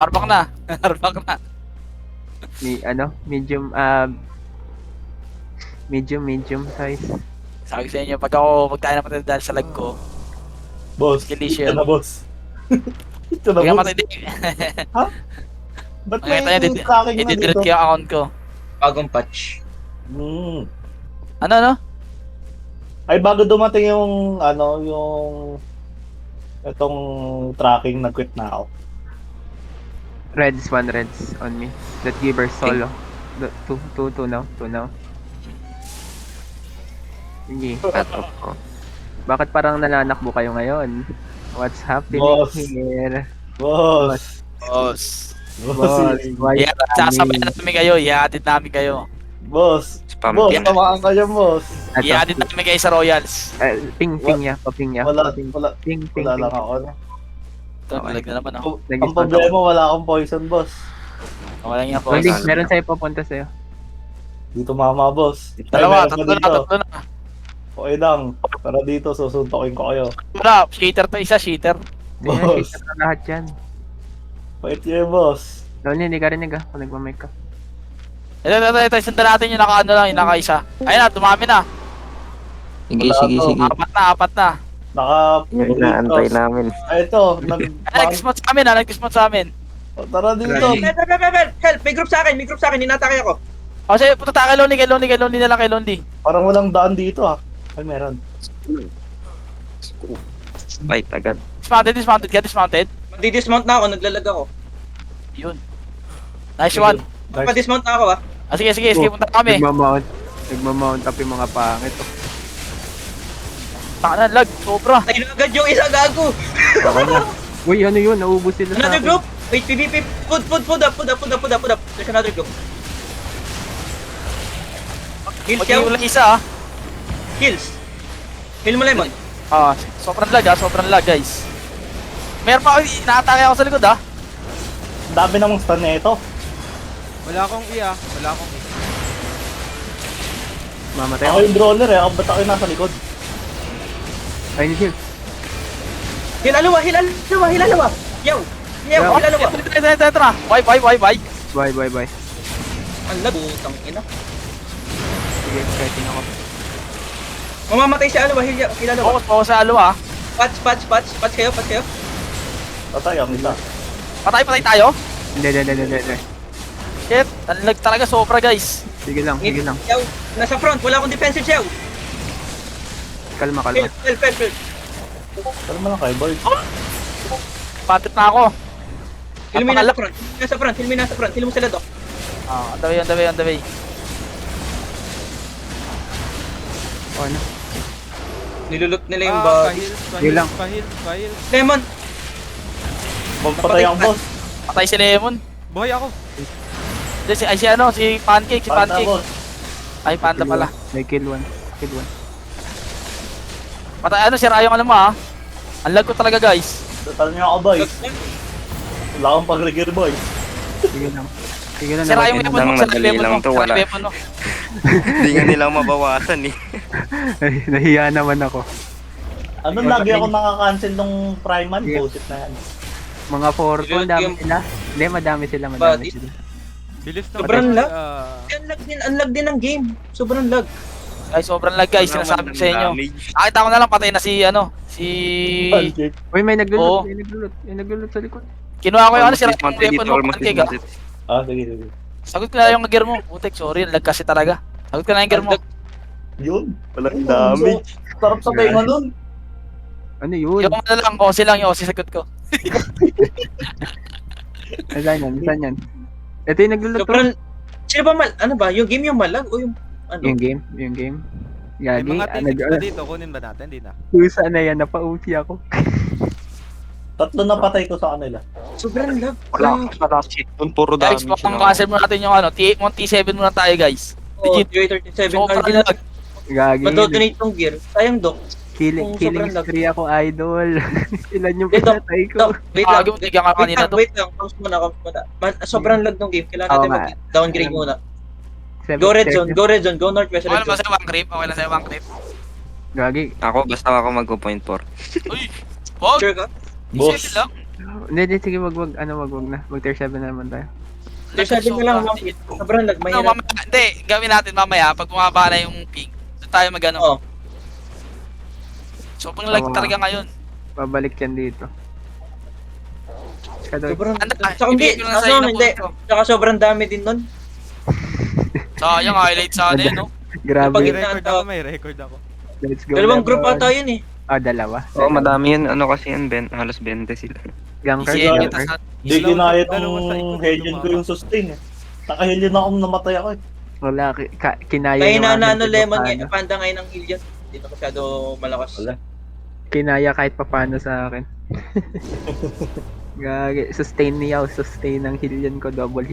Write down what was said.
Arbak na. Arbak na. Medium, medium size. Sabi ko sa inyo, pag tayo naman dahil sa lag ko, Boss, Delicious. ito na boss. Ito na kaya boss. matindi. Ha? Ba't may Makita niyo, tracking na i-delete dito? ko yung account ko. Bagong patch. Hmm. Ano? Ay, bago dumating yung, itong tracking, nag-quit na ako. Reds on me. That giver solo. Two now. Sige, cut off ko. Bakit parang nananakbo kayo ngayon? What's happening Boss. here? Boss. Boss. Boss, why Yeah, sasabay namin kayo. Ihatid namin kayo. Boss. Spam. Boss, Yeah. tamaan kayo, boss. Ihatid namin kayo sa Royals. Ping niya, paping niya. Wala, Ping, wala. ping. Wala lang ako. No? Ito, malag na naman ako. Ang problema, wala akong poison, boss. Wala nga po. Rolling, meron sa'yo papunta sa'yo. Dito mama, boss. Dalawa, Ay, meron pa tatlo na, dito. tatlo na. Okay lang. Para dito, susuntokin ko kayo. Wala, cheater to isa, cheater. Ayan, Boss. shake na lahat yan. Wait yun, boss. Rolling, hindi ka rinig ah, kung nagmamic ka. Ito, sundan natin yung naka-ano lang, yung naka-isa. Ayun na, dumami na. Sige, Wala sige, to. sige. Apat na. Yung inaantay namin. Ay, ito. Nag-kismot sa amin, nag-kismot sa amin. Tara dito. Help! May group sa akin, inatakay ako. O, sige, punta tayo kay Londy na lang kay Londy. Parang walang daan dito, ah. Ay, meron. Fight agad. Dismounted. Magdi-dismount na ako, naglalag ako. Yun. Nice one. Nice. Pa-dismount na ako ah. Sige, punta kami. Nagmamount up yung mga pangit. Taka na, lag, sobra. Tayo na agad yung isa gago. Okay na. Uy, ano yun? Naubos sila sa Another akin. group. Wait, PvP. Food up. There's another group. Heals, yaw. Mag-iwala isa Heals. Heal mo lemon. sobrang lag guys. Meron pa ako, inaatake ako sa likod Ang dami namang stun na ito. Wala akong wala akong Mamatay Ako ako. yung brawler, eh. Ako ba't ako yung nasa likod? Ay, hindi heal. Heal alawa. Yaw. Heal alawa. Ito. Why? Bye. Ang labutang ina. Sige, fighting ako. Mamamatay si alawa. Heal alawa. Focus po sa alo Patch kayo. Patay, ang isa. Patay tayo. Hindi. Shit, ang lag talaga sobra guys. Sige lang. Yaw. Nasa front. Wala akong defensive yaw. Kalma. Help. Pero man lang kayo, boy. Patit na ako. Heal mo yung nasa front. Heal mo sila, Doc. On the way. O, ano? Nilulot nila yung body. Yun lang. Pahil. Lemon. Patay ang boss. Patay si Lemon. Buhay ako. Si Pancake. Panda, boss. Ay, Panda pala. May kill one. Patay, si Rayong alam mo Ang lag ko talaga guys. Tatal niyo ako, boy. Wala akong pag-regear, boy. Sige lang. Si Rayong Lemon mo, madali lang to, wala. Lemon mo. Hindi nga nila mabawasan eh. Ay, nahiya naman ako. Ano, lagi ako nakakancel nung Primal. Bullshit na yan. Mga 4 dami sila. Hindi, madami sila. Bilis na. Sobrang lag. Ah, Ang lag din ng game. Sobrang lag. Ay, sobrang lag guys, sinasabi ko sa inyo. Nakita ko na lang, patay na si Pancake. Uy, may Oo. naglulot sa likod. Kinuha ko yung si Almost Rayong dismounted dito, Lemon mo, almost Pancake dismounted. Sige. Sagot ko na yung gear mo. Putek, sorry, lag kasi talaga. Sagot ko na yung gear mo. Yun. Walang damage. Sarap sa tenga nun. Ano yun? Yung ano lang, Osi lang yung Osi sagot ko. Saan yan? Ito yung naglulot. Sobrang... Sino ba ano ba? Yung game yung malag o yung... Ano? Yung game. may Gagi. mga tickets ba dito? Kunin ba natin? Hindi na. Kusa na yan, napausi ako. Tatlo na patay ko sa kanila. Sobrang lag. Wala ka pala shit dun, puro Guys, damage. cancel muna natin yung T7 muna tayo guys. Oh, Legit. 37 Sobrang card lag. Gagi. Madodonate tong gear. Sayang, Doc. Killing sobrang lag. spree ako, idol. Ilan yung Dito, pinatay ko? Doc, wait lang. Gagi mo, tigyan ka kanina, Doc. Wait lang. Pause muna. Sobrang lag ng game. Kailangan Oo natin nga. mag-downgrade muna. Seven- Go red seven- zone. Go northwest Okay red lang ba zone. sa'yo one creep? Gagi. Ako, basta ako mag-point 4. Uy! Wag! Sure ka? Boss. T7 lang. Hindi, sige, wag na. Mag tier 7 na naman tayo. Tier 7 na lang, sobrang lag, No, mahirap. mamaya, hindi, gawin natin mamaya pag bumaba na yung ping. Doon tayo mag-ano. Oo. Sobrang lag Oo. talaga ngayon. Babalik yan dito. Shadow. Sobrang, Anda, tsaka hindi, ibigay ko lang sa'yo na hindi. punto. Tsaka sobrang dami din nun. Sayang, highlight sa ano yun, no? Grabe. Pag- May record ako, may record ako. Let's go. Dalawang group Level. ata yun eh. Dalawa. Oo, madami yun. Ano kasi yan, halos 20 sila. Ganker. Easy, Ganker. kita sa... Di ginaya Dalawa sa tong ikot, Hellion ko yung sustain eh. Nakahelion ako nung namatay ako eh. Wala, kinaya Kaya yung na aming Lemon papano. ngayon, panda ngayon ng Ilion. Hindi na masyado malakas. Wala. Kinaya kahit papano sa akin. Gagi, sustain niya, sustain ng Hillian ko, double